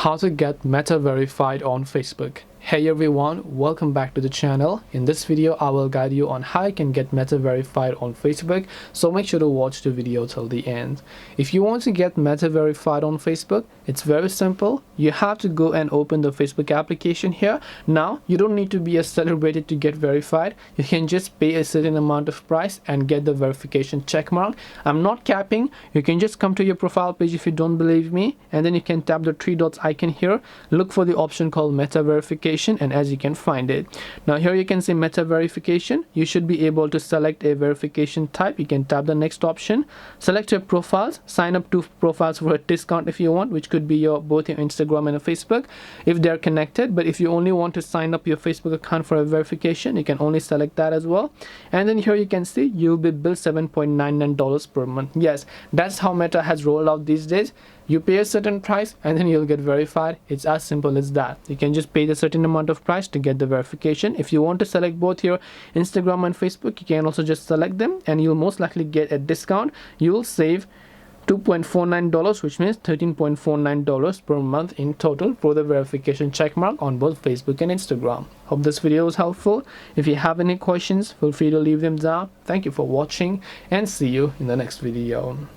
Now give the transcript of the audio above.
How to get Meta verified on Facebook. Hey everyone, welcome back to the channel. In this video I will guide you on how you can get Meta verified on Facebook, so make sure to watch the video till the end. If you want to get Meta verified on Facebook, it's very simple. You have to go and open the Facebook application here. Now you don't need to be a celebrity to get verified. You can just pay a certain amount of price and get the verification check mark. I'm not capping. You can just come to your profile page if you don't believe me, and then you can tap the three dots icon here, look for the option called Meta verification, and as you can find it. Now here you can see Meta verification. You should be able to select a verification type. You can tap the next option, select your profiles, sign up to profiles for a discount if you want, which could be both your Instagram and a Facebook if they're connected. But if you only want to sign up your Facebook account for a verification, you can only select that as well. And then here you can see you'll be billed $7.99 per month. Yes, that's how Meta has rolled out these days. You pay a certain price and then you'll get verified. It's as simple as that. You can just pay the certain amount of price to get the verification. If you want to select both your Instagram and Facebook, you can also just select them and you'll most likely get a discount. You will save $2.49, which means $13.49 per month in total for the verification checkmark on both Facebook and Instagram. Hope this video was helpful. If you have any questions, feel free to leave them down. Thank you for watching and see you in the next video.